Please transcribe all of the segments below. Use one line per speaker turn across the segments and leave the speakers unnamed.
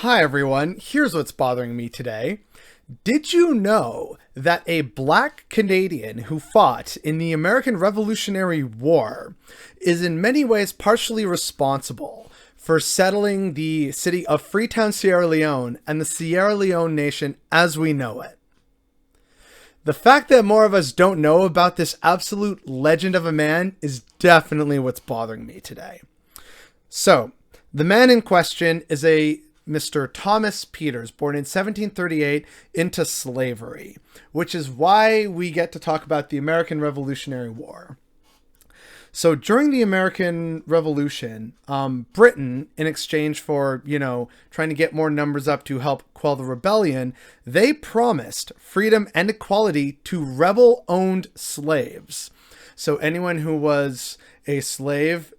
Hi everyone, here's what's bothering me today. Did you know that a black Canadian who fought in the American Revolutionary War is in many ways partially responsible for settling the city of Freetown, Sierra Leone and the Sierra Leone nation as we know it? The fact that more of us don't know about this absolute legend of a man is definitely what's bothering me today. So, the man in question is a Mr. Thomas Peters, born in 1738 into slavery, which is why we get to talk about the American Revolutionary War. So during the American Revolution, Britain, in exchange for, trying to get more numbers up to help quell the rebellion, they promised freedom and equality to rebel-owned slaves. So anyone who was a slave,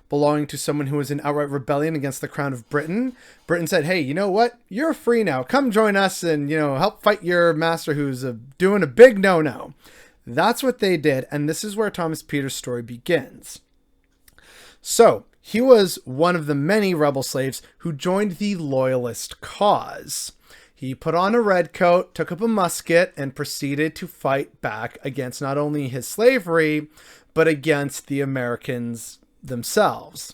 belonging to someone who was in outright rebellion against the crown of Britain, Britain said, hey, you know what? You're free now. Come join us and, help fight your master who's doing a big no-no. That's what they did, and this is where Thomas Peters' story begins. So, he was one of the many rebel slaves who joined the Loyalist cause. He put on a red coat, took up a musket, and proceeded to fight back against not only his slavery, but against the Americans themselves.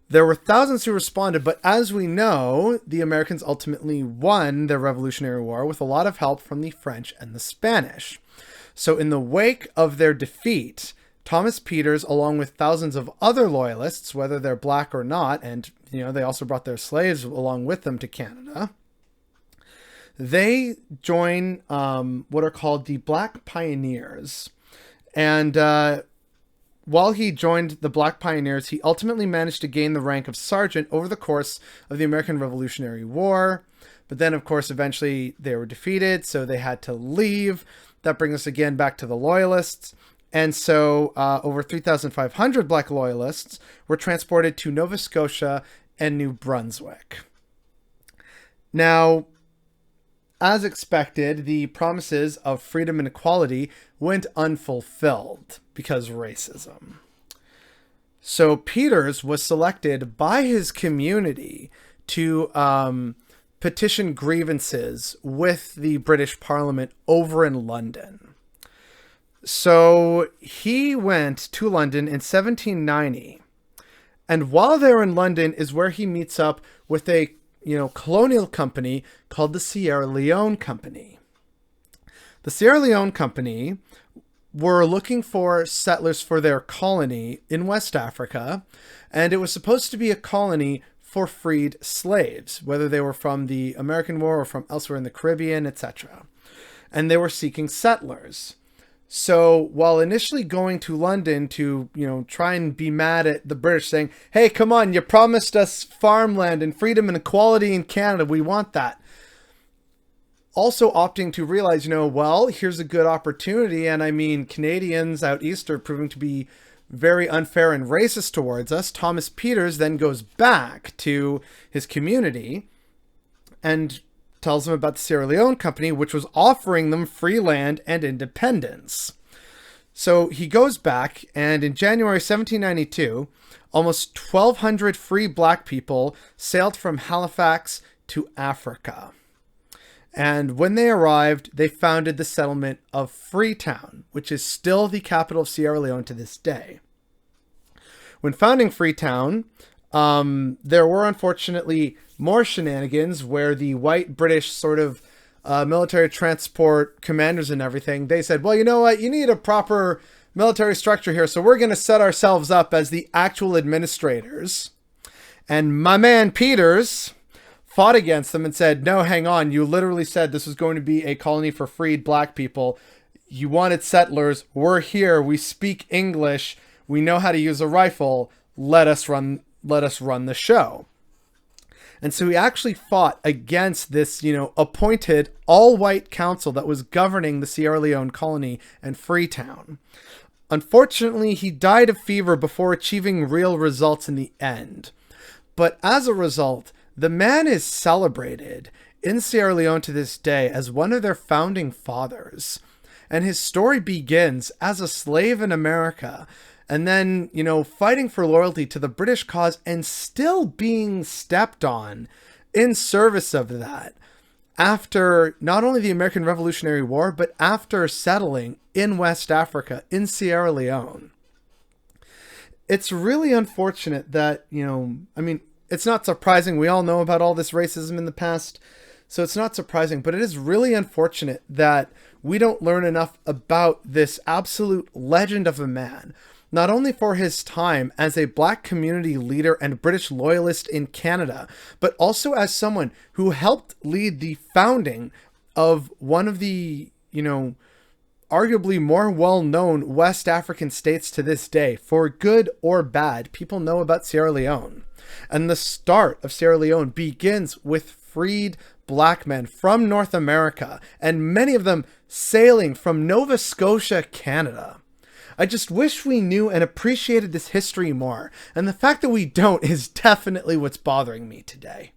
There were thousands who responded, but as we know, the Americans ultimately won their Revolutionary War with a lot of help from the French and the Spanish. So in the wake of their defeat, Thomas Peters, along with thousands of other loyalists, whether they're black or not, and they also brought their slaves along with them to Canada, they join what are called the Black Pioneers. And while he joined the Black Pioneers, he ultimately managed to gain the rank of sergeant over the course of the American Revolutionary War. But then, of course, eventually they were defeated, so they had to leave. That brings us again back to the Loyalists. And so over 3,500 Black Loyalists were transported to Nova Scotia and New Brunswick. Now, as expected, the promises of freedom and equality went unfulfilled because racism. So Peters was selected by his community to petition grievances with the British Parliament over in London. So he went to London in 1790, and while they're in London is where he meets up with a colonial company called the Sierra Leone Company. The Sierra Leone Company were looking for settlers for their colony in West Africa, and it was supposed to be a colony for freed slaves, whether they were from the American War or from elsewhere in the Caribbean, etc. And they were seeking settlers. So while initially going to London to, try and be mad at the British saying, hey, come on, you promised us farmland and freedom and equality in Canada. We want that. Also opting to realize, here's a good opportunity. And I mean, Canadians out east are proving to be very unfair and racist towards us. Thomas Peters then goes back to his community and tells them about the Sierra Leone Company, which was offering them free land and independence. So he goes back, and in January 1792, almost 1,200 free black people sailed from Halifax to Africa. And when they arrived, they founded the settlement of Freetown, which is still the capital of Sierra Leone to this day. When founding Freetown, there were unfortunately more shenanigans where the white British sort of military transport commanders and everything, they said, well, you know what? You need a proper military structure here, so we're going to set ourselves up as the actual administrators. And my man Peters fought against them and said, no, hang on. You literally said this was going to be a colony for freed black people. You wanted settlers. We're here. We speak English. We know how to use a rifle. Let us run the show. And so he actually fought against this, appointed all-white council that was governing the Sierra Leone colony and Freetown. Unfortunately, he died of fever before achieving real results in the end. But as a result, the man is celebrated in Sierra Leone to this day as one of their founding fathers. And his story begins as a slave in America and then, fighting for loyalty to the British cause and still being stepped on in service of that after not only the American Revolutionary War, but after settling in West Africa, in Sierra Leone. It's really unfortunate that, it's not surprising. We all know about all this racism in the past, so it's not surprising, but it is really unfortunate that we don't learn enough about this absolute legend of a man, not only for his time as a Black community leader and British loyalist in Canada, but also as someone who helped lead the founding of one of the, arguably more well-known West African states to this day. For good or bad, people know about Sierra Leone. And the start of Sierra Leone begins with freed Black men from North America, and many of them sailing from Nova Scotia, Canada. I just wish we knew and appreciated this history more, and the fact that we don't is definitely what's bothering me today.